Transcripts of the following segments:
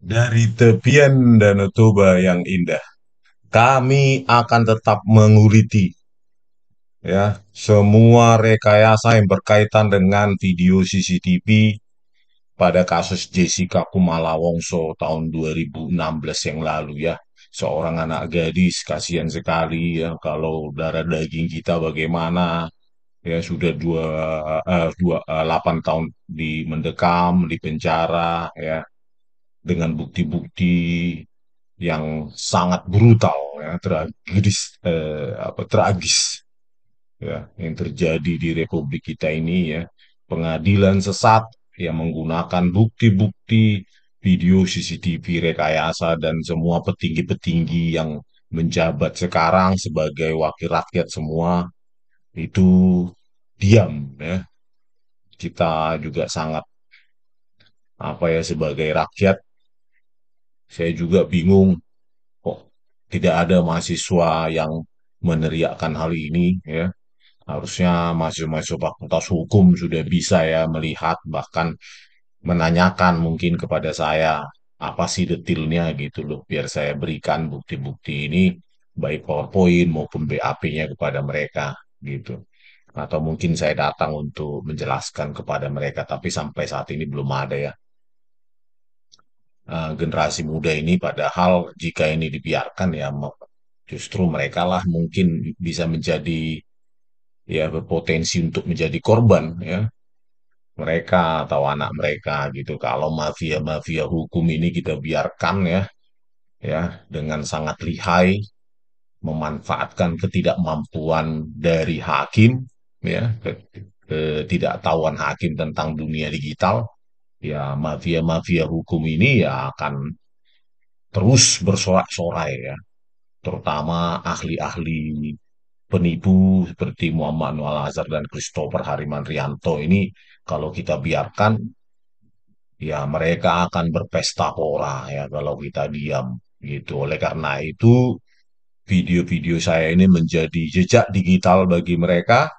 Dari tepian Danau Toba yang indah, kami akan tetap menguliti ya semua rekayasa yang berkaitan dengan video CCTV pada kasus Jessica Kumala Wongso tahun 2016 yang lalu ya. Seorang anak gadis, kasihan sekali ya kalau darah daging kita bagaimana ya sudah 8 tahun di mendekam, di penjara ya dengan bukti-bukti yang sangat brutal ya tragis ya yang terjadi di Republik kita ini ya, pengadilan sesat yang menggunakan bukti-bukti video CCTV rekayasa dan semua petinggi-petinggi yang menjabat sekarang sebagai wakil rakyat semua itu diam ya. Kita juga sangat apa ya, sebagai rakyat saya juga bingung kok tidak ada mahasiswa yang meneriakkan hal ini ya. Harusnya mahasiswa-mahasiswa Fakultas Hukum sudah bisa ya melihat, bahkan menanyakan mungkin kepada saya, apa sih detailnya gitu loh, biar saya berikan bukti-bukti ini, baik PowerPoint maupun BAP-nya kepada mereka gitu. Atau mungkin saya datang untuk menjelaskan kepada mereka, tapi sampai saat ini belum ada ya. Generasi muda ini padahal jika ini dibiarkan ya justru mereka lah mungkin bisa menjadi ya berpotensi untuk menjadi korban ya, mereka atau anak mereka gitu kalau mafia-mafia hukum ini kita biarkan ya dengan sangat lihai memanfaatkan ketidakmampuan dari hakim ya, ketidaktahuan hakim tentang dunia digital ya, mafia-mafia hukum ini ya akan terus bersorak-sorai ya, terutama ahli-ahli penipu seperti Muhammad Noel Azhar dan Christopher Harimantrianto ini, kalau kita biarkan ya mereka akan berpesta pora ya kalau kita diam gitu. Oleh karena itu video-video saya ini menjadi jejak digital bagi mereka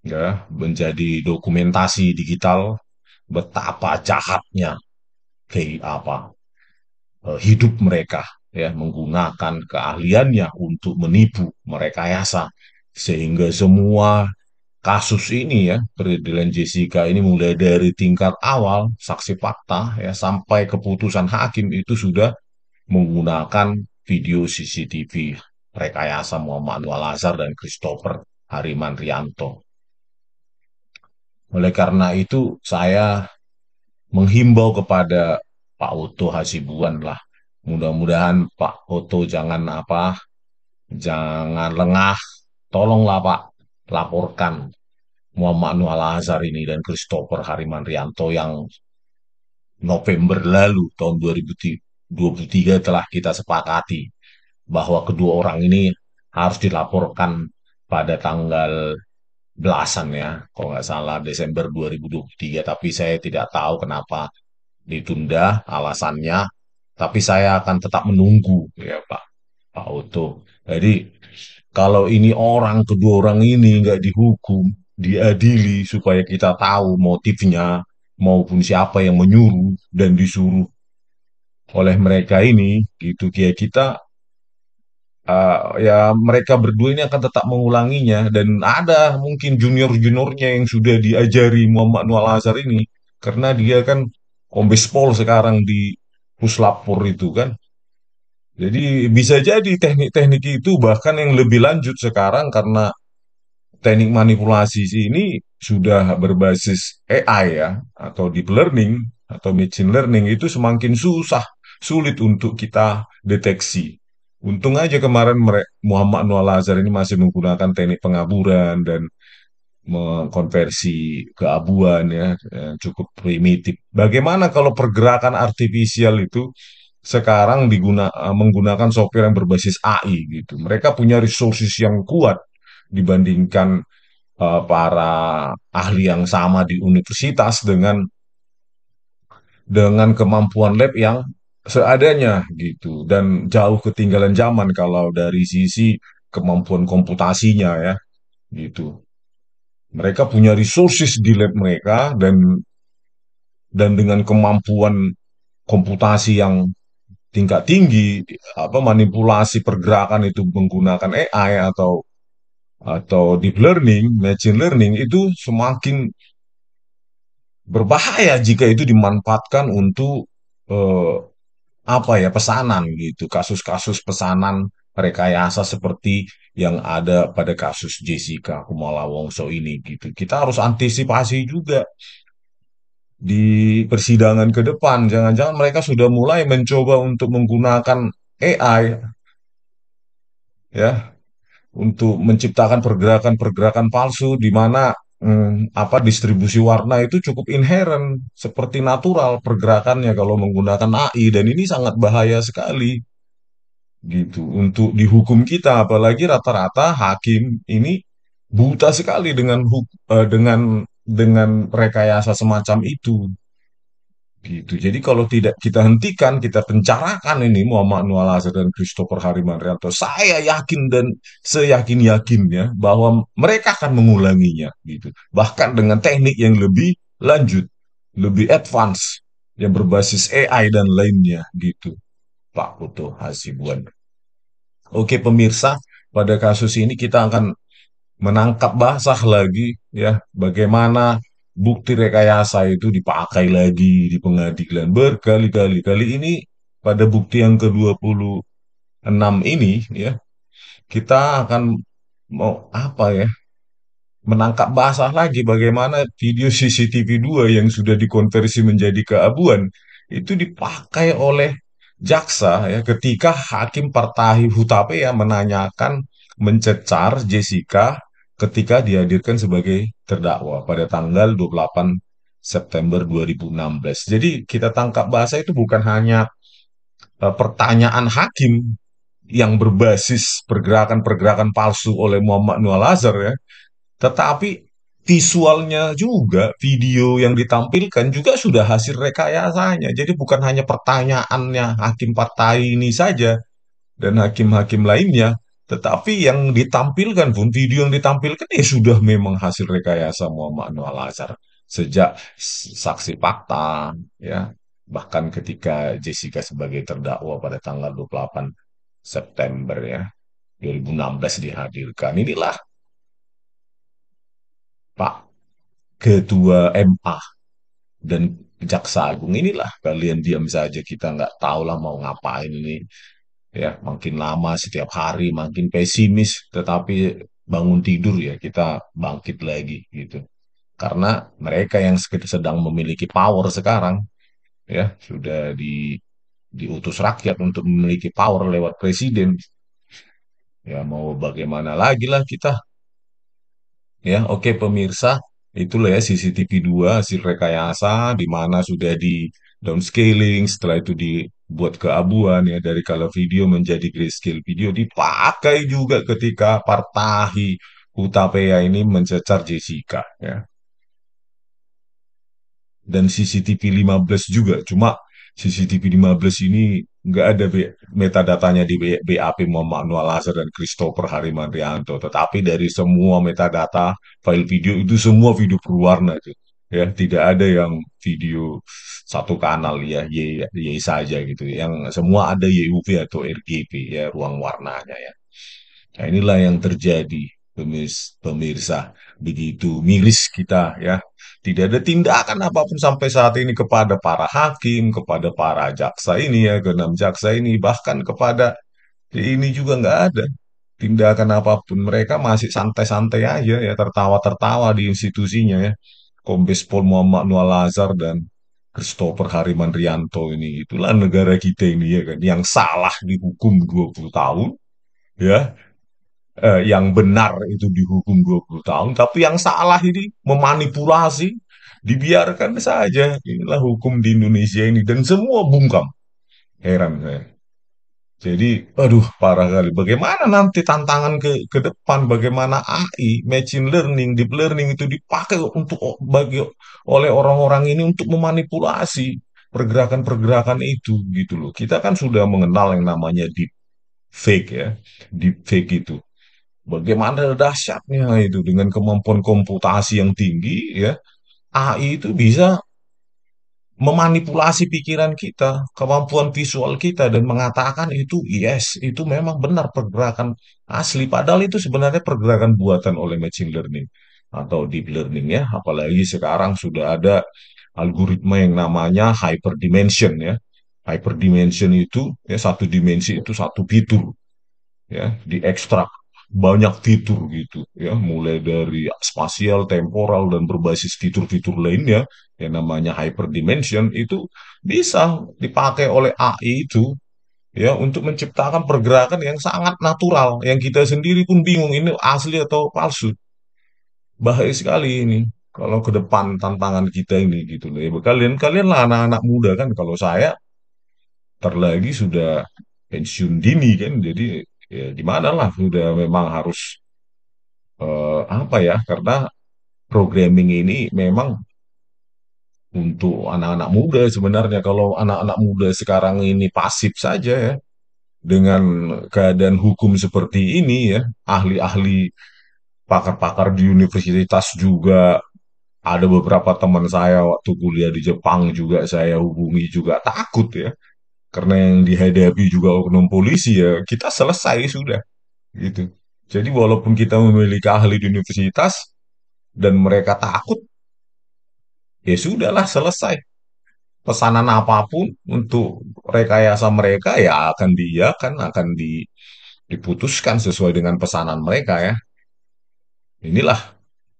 ya, menjadi dokumentasi digital betapa jahatnya hidup mereka ya, menggunakan keahliannya untuk menipu, merekayasa sehingga semua kasus ini ya, peradilan Jessica ini mulai dari tingkat awal saksi fakta ya sampai keputusan hakim itu sudah menggunakan video CCTV rekayasa Muhammad Anwar Lazar dan Christopher Harimantrianto. Oleh karena itu saya menghimbau kepada Pak Oto Hasibuan lah. Mudah-mudahan Pak Oto jangan lengah. Tolonglah Pak, laporkan Muhammad Nuh Al-Azhar ini dan Christopher Harimantrianto yang November lalu tahun 2023 telah kita sepakati bahwa kedua orang ini harus dilaporkan pada tanggal belasan ya, kalau nggak salah Desember 2023, tapi saya tidak tahu kenapa ditunda alasannya, tapi saya akan tetap menunggu ya Pak Oto. Jadi kalau ini kedua orang ini nggak dihukum, diadili supaya kita tahu motifnya maupun siapa yang menyuruh dan disuruh oleh mereka ini, gitu ya kita ya mereka berdua ini akan tetap mengulanginya dan ada mungkin junior-juniornya yang sudah diajari Muhammad Nual Azhar ini karena dia kan Kombes Pol sekarang di Puslapor itu kan. Jadi bisa jadi teknik-teknik itu bahkan yang lebih lanjut sekarang karena teknik manipulasi ini sudah berbasis AI ya, atau deep learning atau machine learning itu semakin sulit untuk kita deteksi. Untung aja kemarin Muhammad Noor Lazar ini masih menggunakan teknik pengaburan dan mengkonversi keabuan ya, cukup primitif. Bagaimana kalau pergerakan artifisial itu sekarang menggunakan software yang berbasis AI gitu. Mereka punya resources yang kuat dibandingkan para ahli yang sama di universitas dengan kemampuan lab yang seadanya gitu dan jauh ketinggalan zaman kalau dari sisi kemampuan komputasinya ya gitu. Mereka punya resources di lab mereka dan dengan kemampuan komputasi yang tingkat tinggi, apa manipulasi pergerakan itu menggunakan AI atau deep learning, machine learning itu semakin berbahaya jika itu dimanfaatkan untuk eh, apa ya pesanan gitu, kasus-kasus pesanan rekayasa seperti yang ada pada kasus Jessica Kumala Wongso ini gitu. Kita harus antisipasi juga di persidangan ke depan. Jangan-jangan mereka sudah mulai mencoba untuk menggunakan AI ya untuk menciptakan pergerakan-pergerakan palsu di mana apa distribusi warna itu cukup inheren seperti natural pergerakannya kalau menggunakan AI dan ini sangat bahaya sekali gitu untuk dihukum kita apalagi rata-rata hakim ini buta sekali dengan rekayasa semacam itu gitu. Jadi kalau tidak kita hentikan, kita pencarakan ini Muhammad Noor Azhar dan Christopher Harimanrianto, saya yakin dan seyakin-yakinnya bahwa mereka akan mengulanginya gitu. Bahkan dengan teknik yang lebih lanjut, lebih advance, yang berbasis AI dan lainnya gitu. Pak Putu Hasibuan. Oke pemirsa, pada kasus ini kita akan menangkap basah lagi ya bagaimana bukti rekayasa itu dipakai lagi di pengadilan berkali-kali. Kali ini pada bukti yang ke-26 ini ya kita akan mau apa ya menangkap basah lagi bagaimana video CCTV 2 yang sudah dikonversi menjadi keabuan itu dipakai oleh jaksa ya ketika Hakim Partahi Hutapea menanyakan mencecar Jessica ketika dihadirkan sebagai terdakwa pada tanggal 28 September 2016. Jadi kita tangkap bahasa itu bukan hanya pertanyaan hakim yang berbasis pergerakan-pergerakan palsu oleh Muhammad Noor Lazar ya, tetapi visualnya juga, video yang ditampilkan juga sudah hasil rekayasanya. Jadi bukan hanya pertanyaannya Hakim Partai ini saja dan hakim-hakim lainnya, tetapi yang ditampilkan pun, video yang ditampilkan ya sudah memang hasil rekayasa Muhammad Noor Lazar. Sejak saksi fakta, ya, bahkan ketika Jessica sebagai terdakwa pada tanggal 28 September ya, 2016 dihadirkan. Inilah Pak Ketua MA dan Jaksa Agung inilah kalian diam saja kita nggak tahu lah mau ngapain ini ya makin lama setiap hari makin pesimis tetapi bangun tidur ya kita bangkit lagi gitu karena mereka yang sedang memiliki power sekarang ya sudah diutus rakyat untuk memiliki power lewat presiden ya mau bagaimana lagi lah kita. Ya, oke pemirsa, itulah ya CCTV 2 hasil rekayasa di mana sudah di downscaling, setelah itu dibuat keabuan ya dari color video menjadi grayscale video dipakai juga ketika Partahi Hutapea ini mencecar Jessica ya dan CCTV 15 juga. Cuma CCTV 15 ini nggak ada metadatanya di BAP Muhammad Anwar Lazar dan Christopher Harimanrianto. Tetapi dari semua metadata file video itu semua video berwarna itu. Ya, tidak ada yang video satu kanal ya, Y saja gitu. Yang semua ada YUV atau RGB ya, ruang warnanya ya. Nah, inilah yang terjadi, pemirsa. Begitu miris kita ya. Tidak ada tindakan apapun sampai saat ini kepada para hakim, kepada para jaksa ini ya, keenam jaksa ini, bahkan kepada ini juga nggak ada tindakan apapun. Mereka masih santai-santai aja ya, tertawa-tertawa di institusinya ya. Kombes Pol Muhammad Noor Lazar dan Christopher Harimanrianto ini. Itulah negara kita ini ya kan, yang salah dihukum 20 tahun, ya yang benar itu dihukum 20 tahun, tapi yang salah ini memanipulasi, dibiarkan saja. Inilah hukum di Indonesia ini, dan semua bungkam. Heran saya. Jadi, aduh, parah kali. Bagaimana nanti tantangan ke depan, bagaimana AI, machine learning, deep learning itu dipakai untuk bagi oleh orang-orang ini untuk memanipulasi pergerakan-pergerakan itu, gitu loh. Kita kan sudah mengenal yang namanya deep fake ya, deep fake itu. Bagaimana dahsyatnya itu dengan kemampuan komputasi yang tinggi ya, AI itu bisa memanipulasi pikiran kita, kemampuan visual kita dan mengatakan itu yes, itu memang benar pergerakan asli. Padahal itu sebenarnya pergerakan buatan oleh machine learning atau deep learning ya. Apalagi sekarang sudah ada algoritma yang namanya hyperdimension ya. Hyperdimension itu ya satu dimensi itu satu fitur ya diekstrak banyak fitur gitu ya mulai dari spasial, temporal dan berbasis fitur-fitur lainnya yang namanya hyperdimension itu bisa dipakai oleh AI itu ya untuk menciptakan pergerakan yang sangat natural yang kita sendiri pun bingung ini asli atau palsu. Bahaya sekali ini kalau ke depan tantangan kita ini gitu loh ya kalian kalian lah anak-anak muda kan kalau saya terlagi sudah pensiun dini kan jadi ya gimana lah sudah memang harus apa ya karena programming ini memang untuk anak-anak muda sebenarnya kalau anak-anak muda sekarang ini pasif saja ya dengan keadaan hukum seperti ini ya ahli-ahli pakar-pakar di universitas juga ada beberapa teman saya waktu kuliah di Jepang juga saya hubungi juga takut ya karena yang dihadapi juga oknum polisi ya kita selesai sudah gitu. Jadi walaupun kita memiliki ahli di universitas dan mereka takut, ya sudahlah selesai. Pesanan apapun untuk rekayasa mereka ya akan diiyakan, akan diputuskan sesuai dengan pesanan mereka ya. Inilah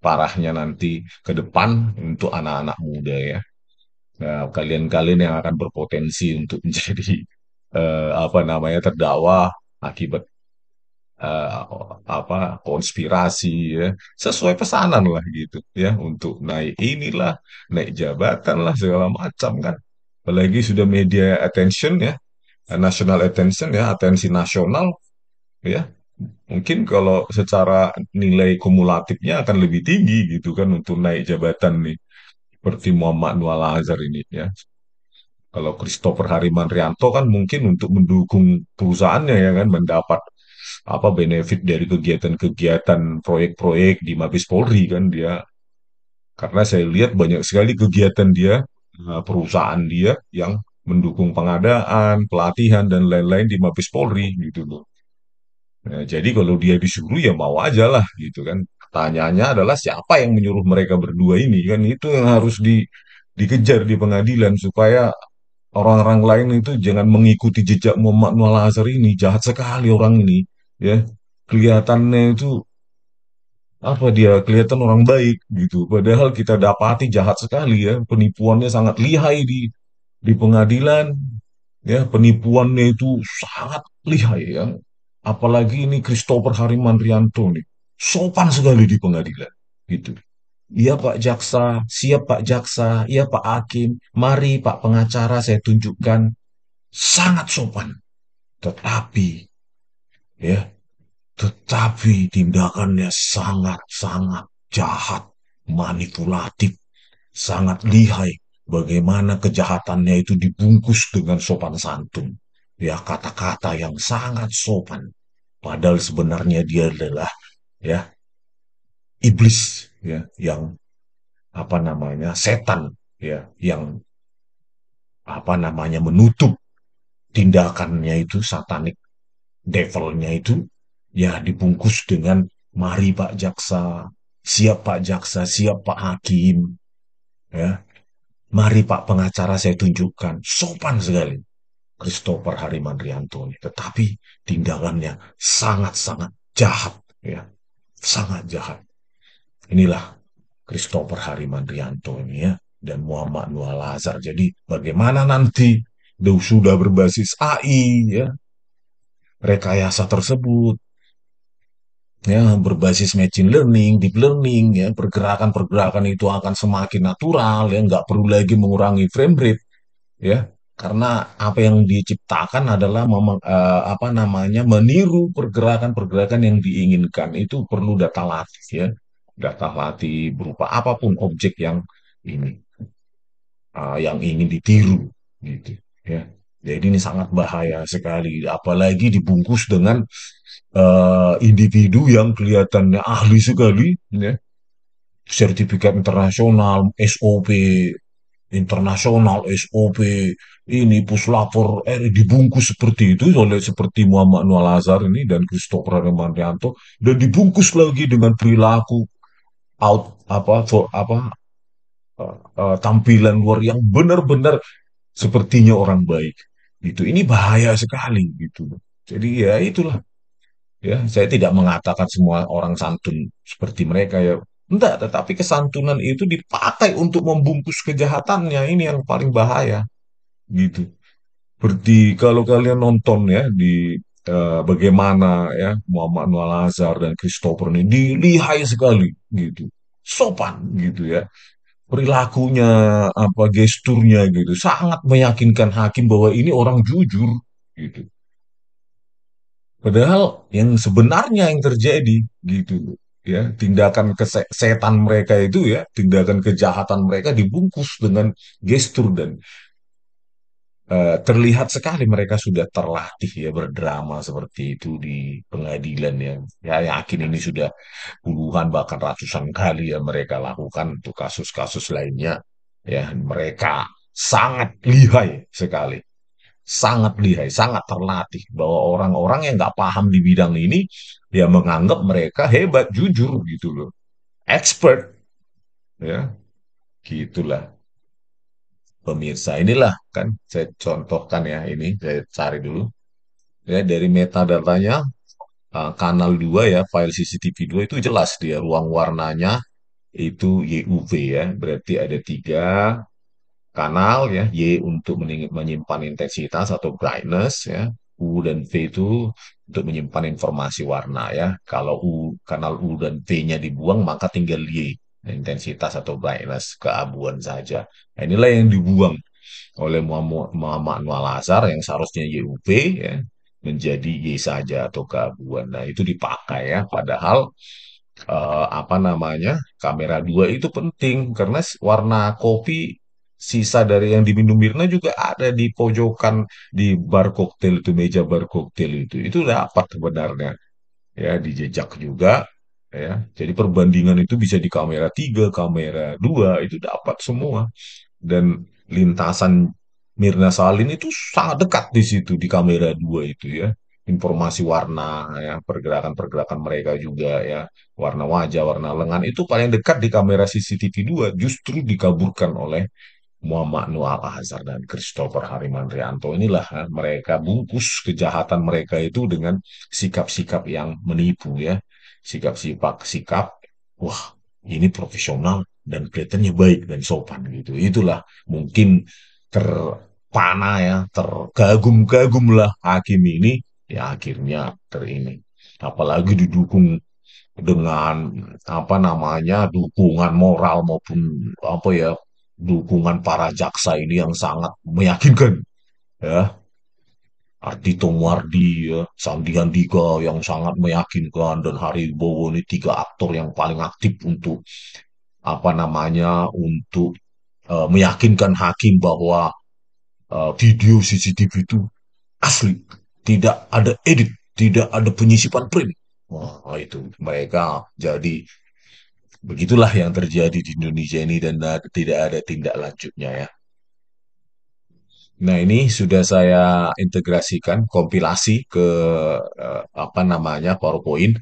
parahnya nanti ke depan untuk anak-anak muda ya. Nah, kalian-kalian yang akan berpotensi untuk menjadi apa namanya terdakwa akibat eh, apa konspirasi ya sesuai pesanan lah gitu ya untuk naik inilah naik jabatan lah segala macam kan apalagi sudah media attention ya national attention ya atensi nasional ya mungkin kalau secara nilai kumulatifnya akan lebih tinggi gitu kan untuk naik jabatan nih seperti Muhammad Nual Azhar ini ya kalau Christopher Harimanrianto kan mungkin untuk mendukung perusahaannya ya kan mendapat apa benefit dari kegiatan-kegiatan proyek-proyek di Mabes Polri kan dia karena saya lihat banyak sekali kegiatan dia perusahaan dia yang mendukung pengadaan, pelatihan dan lain-lain di Mabes Polri gitu loh. Nah, jadi kalau dia disuruh ya mau aja lah gitu kan. Pertanyaannya adalah siapa yang menyuruh mereka berdua ini kan itu yang harus dikejar di pengadilan supaya orang-orang lain itu jangan mengikuti jejak Muhammad Nual Azhar ini jahat sekali orang ini ya kelihatannya itu apa dia kelihatan orang baik gitu padahal kita dapati jahat sekali ya penipuannya sangat lihai di pengadilan ya penipuannya itu sangat lihai ya apalagi ini Christopher Harimanrianto nih sopan sekali di pengadilan gitu. Iya Pak Jaksa, siap Pak Jaksa, iya Pak Hakim, mari Pak pengacara saya tunjukkan sangat sopan. Tetapi ya, tetapi tindakannya sangat-sangat jahat, manipulatif, sangat lihai. Bagaimana kejahatannya itu dibungkus dengan sopan santun. Ya, kata-kata yang sangat sopan. Padahal sebenarnya dia adalah ya iblis ya yang apa namanya setan ya yang apa namanya menutup tindakannya itu satanik devilnya itu ya dibungkus dengan mari Pak Jaksa, siap Pak Jaksa, siap Pak Hakim, ya, mari Pak pengacara saya tunjukkan, sopan sekali Christopher Harimanrianto ini, tetapi tindakannya sangat-sangat jahat, ya, sangat jahat. Inilah Christopher Harimanrianto ini ya, dan Muhammad Nual Azhar. Jadi bagaimana nanti sudah berbasis AI, ya, rekayasa tersebut ya berbasis machine learning, deep learning ya pergerakan-pergerakan itu akan semakin natural ya nggak perlu lagi mengurangi frame rate ya karena apa yang diciptakan adalah apa namanya meniru pergerakan-pergerakan yang diinginkan itu perlu data latih ya data latih berupa apapun objek ini yang ingin ditiru gitu ya. Jadi ini sangat bahaya sekali, apalagi dibungkus dengan individu yang kelihatannya ahli sekali, ya, sertifikat internasional, SOP, internasional, SOP, ini puslapor dibungkus seperti itu oleh seperti Muhammad Nual Azhar ini dan Christopher Hermanrianto dan dibungkus lagi dengan perilaku out tampilan luar yang benar-benar sepertinya orang baik gitu. Ini bahaya sekali gitu. Jadi ya itulah, ya saya tidak mengatakan semua orang santun seperti mereka ya. Enggak, tetapi kesantunan itu dipakai untuk membungkus kejahatannya. Ini yang paling bahaya gitu. Seperti kalau kalian nonton ya di bagaimana ya Muhammad Nual Azhar dan Christopher ini dilihai sekali gitu. Sopan gitu ya. Perilakunya, apa gesturnya gitu, sangat meyakinkan hakim bahwa ini orang jujur gitu. Padahal yang sebenarnya yang terjadi gitu ya, tindakan setan mereka itu ya, tindakan kejahatan mereka dibungkus dengan gestur dan terlihat sekali mereka sudah terlatih ya berdrama seperti itu di pengadilan ya. Ya yakin ini sudah puluhan bahkan ratusan kali ya mereka lakukan untuk kasus-kasus lainnya. Ya mereka sangat lihai sekali, sangat lihai, sangat terlatih bahwa orang-orang yang nggak paham di bidang ini ya menganggap mereka hebat, jujur gitu loh, expert ya, gitulah. Pemirsa inilah kan saya contohkan ya ini saya cari dulu ya dari metadatanya kanal 2 ya file CCTV 2 itu jelas dia ruang warnanya itu YUV ya berarti ada tiga kanal ya Y untuk menyimpan intensitas atau brightness ya U dan V itu untuk menyimpan informasi warna ya kalau kanal U dan V-nya dibuang maka tinggal Y intensitas atau brightness keabuan saja. Nah, inilah yang dibuang oleh Muhammad Anwar Azhar yang seharusnya YUV ya menjadi Y saja atau keabuan. Nah, itu dipakai ya. Padahal apa namanya kamera dua itu penting karena warna kopi sisa dari yang diminum Mirna juga ada di pojokan di bar koktail itu meja bar koktail itu dapat sebenarnya ya dijejak juga ya jadi perbandingan itu bisa di kamera tiga kamera dua itu dapat semua dan lintasan Mirna Salin itu sangat dekat di situ di kamera dua itu ya. Informasi warna ya, pergerakan-pergerakan mereka juga ya, warna wajah, warna lengan itu paling dekat di kamera CCTV 2 justru dikaburkan oleh Muhammad Noah Al-Azhar dan Christopher Harimanrianto inilah mereka bungkus kejahatan mereka itu dengan sikap-sikap yang menipu ya. Sikap-sikap, wah ini profesional dan kelihatannya baik dan sopan gitu. Itulah mungkin terpana ya, terkagum-kagum lah hakim ini ya akhirnya terini. Apalagi didukung dengan apa namanya dukungan moral maupun apa ya dukungan para jaksa ini yang sangat meyakinkan ya Ardhito Muardi ya Sandi Handika yang sangat meyakinkan dan Hari Bowo ini tiga aktor yang paling aktif untuk apa namanya untuk meyakinkan hakim bahwa video CCTV itu asli tidak ada edit tidak ada penyisipan print. Wah, itu mereka jadi begitulah yang terjadi di Indonesia ini dan tidak ada tindak lanjutnya ya. Nah, ini sudah saya integrasikan kompilasi ke apa namanya PowerPoint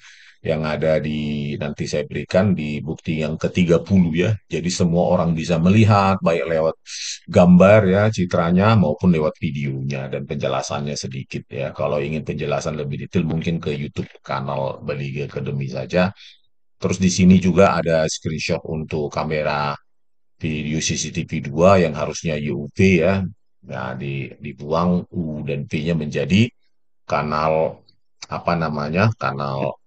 yang ada di nanti saya berikan di bukti yang ke-30 ya. Jadi semua orang bisa melihat baik lewat gambar ya citranya maupun lewat videonya dan penjelasannya sedikit ya. Kalau ingin penjelasan lebih detail mungkin ke YouTube kanal Bali Academy saja. Terus di sini juga ada screenshot untuk kamera video CCTV 2 yang harusnya UV ya. Nah, dibuang U dan V-nya menjadi kanal apa namanya? Kanal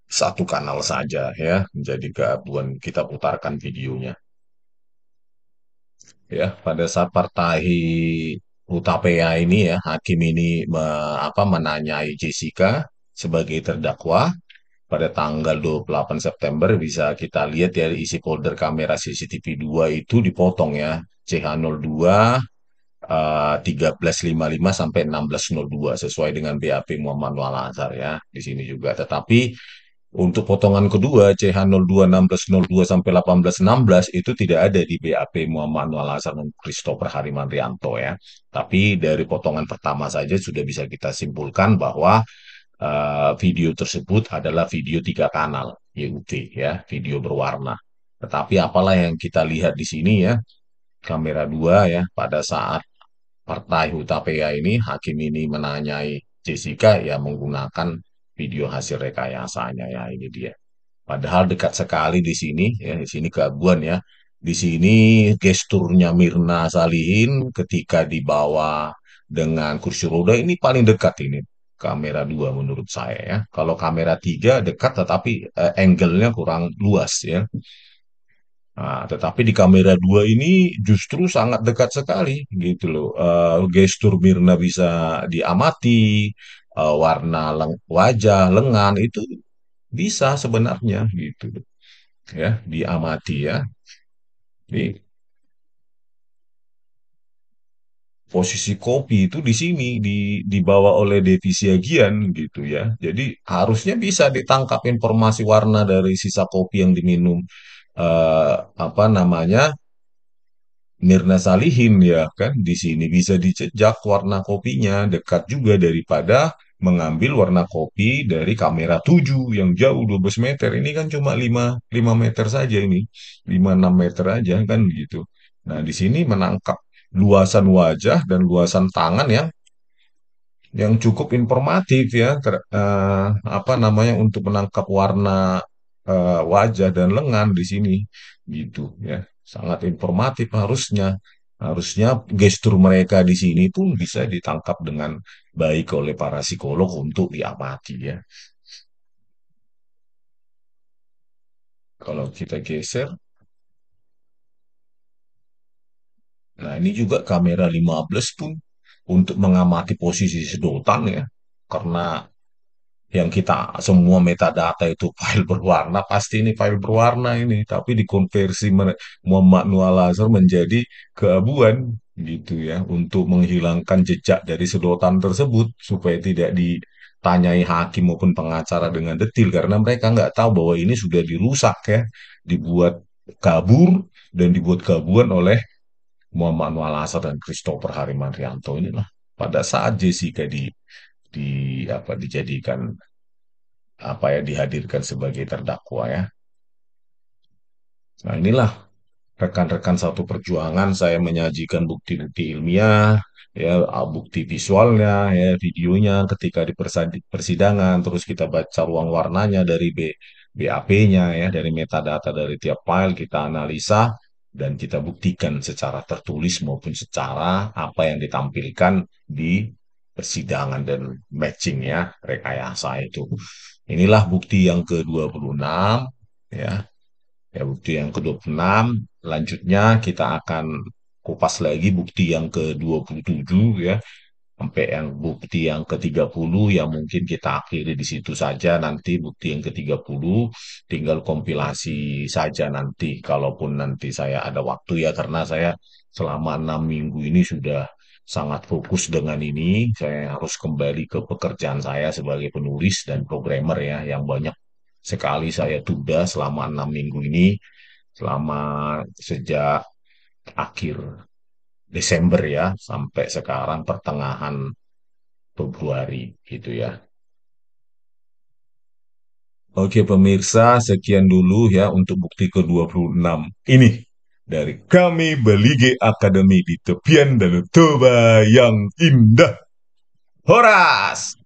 satu kanal saja ya, menjadi keabuan kita putarkan videonya. Ya, pada saat partai Utapea ini ya, hakim ini menanyai Jessica sebagai terdakwa pada tanggal 28 September bisa kita lihat ya isi folder kamera CCTV 2 itu dipotong ya. CH02 1355 sampai 1602 sesuai dengan BAP Muhammad Wal Azhar ya di sini juga. Tetapi Untuk potongan kedua CH02 1602 sampai 1816 itu tidak ada di BAP Muhammad Anwar Hasan dan Christopher Harimantrianto ya. Tapi dari potongan pertama saja sudah bisa kita simpulkan bahwa video tersebut adalah video 3 kanal YUT ya, video berwarna. Tetapi apalah yang kita lihat di sini ya, kamera dua ya, pada saat Partai Hutapea ini, hakim ini menanyai Jessica ya menggunakan video hasil rekayasanya ya ini dia. Padahal dekat sekali di sini ya, di sini keaguan ya. Di sini gesturnya Mirna Salihin ketika dibawa dengan kursi roda ini paling dekat ini kamera dua menurut saya ya. Kalau kamera tiga dekat tetapi angle-nya kurang luas ya. Nah, tetapi di kamera dua ini justru sangat dekat sekali gitu loh. Gestur Mirna bisa diamati, warna wajah, lengan itu bisa sebenarnya gitu loh. Ya, diamati ya. Di posisi kopi itu di sini dibawa oleh Devi Siagian gitu ya. Jadi harusnya bisa ditangkap informasi warna dari sisa kopi yang diminum apa namanya Mirna Salihin ya kan di sini bisa dicejak warna kopinya dekat juga daripada mengambil warna kopi dari kamera 7 yang jauh 12 meter. Ini kan cuma 5 meter saja ini. 5-6 meter aja kan gitu. Nah, di sini menangkap luasan wajah dan luasan tangan yang cukup informatif ya apa namanya untuk menangkap warna wajah dan lengan di sini gitu ya sangat informatif harusnya gestur mereka di sini pun bisa ditangkap dengan baik oleh para psikolog untuk diamati ya kalau kita geser nah ini juga kamera 15 pun untuk mengamati posisi sedotan ya karena yang kita semua metadata itu file berwarna, pasti ini file berwarna ini, tapi dikonversi Muhammad Nual Azhar menjadi keabuan gitu ya, untuk menghilangkan jejak dari sedotan tersebut supaya tidak ditanyai hakim maupun pengacara dengan detil karena mereka nggak tahu bahwa ini sudah dirusak ya, dibuat kabur dan dibuat gabuan oleh Muhammad Nual Azhar dan Christopher Harimantrianto inilah pada saat Jessica di apa dijadikan apa ya dihadirkan sebagai terdakwa ya. Nah, inilah rekan-rekan satu perjuangan saya menyajikan bukti-bukti ilmiah, ya bukti visualnya, ya videonya ketika di persidangan, terus kita baca ruang warnanya dari BAP-nya ya, dari metadata dari tiap file kita analisa dan kita buktikan secara tertulis maupun secara apa yang ditampilkan di persidangan dan matching ya rekayasa itu. Inilah bukti yang ke-26 ya. Ya, bukti yang ke-26, lanjutnya kita akan kupas lagi bukti yang ke-27 ya, sampai yang bukti yang ke-30 yang mungkin kita akhiri di situ saja nanti bukti yang ke-30 tinggal kompilasi saja nanti kalaupun nanti saya ada waktu ya karena saya selama 6 minggu ini sudah sangat fokus dengan ini saya harus kembali ke pekerjaan saya sebagai penulis dan programmer ya yang banyak sekali saya tunda selama 6 minggu ini selama sejak akhir Desember ya sampai sekarang pertengahan Februari gitu ya. Oke pemirsa, sekian dulu ya untuk bukti ke-26 ini dari kami Belige Akademi di tepian Danau Toba yang indah. Horas!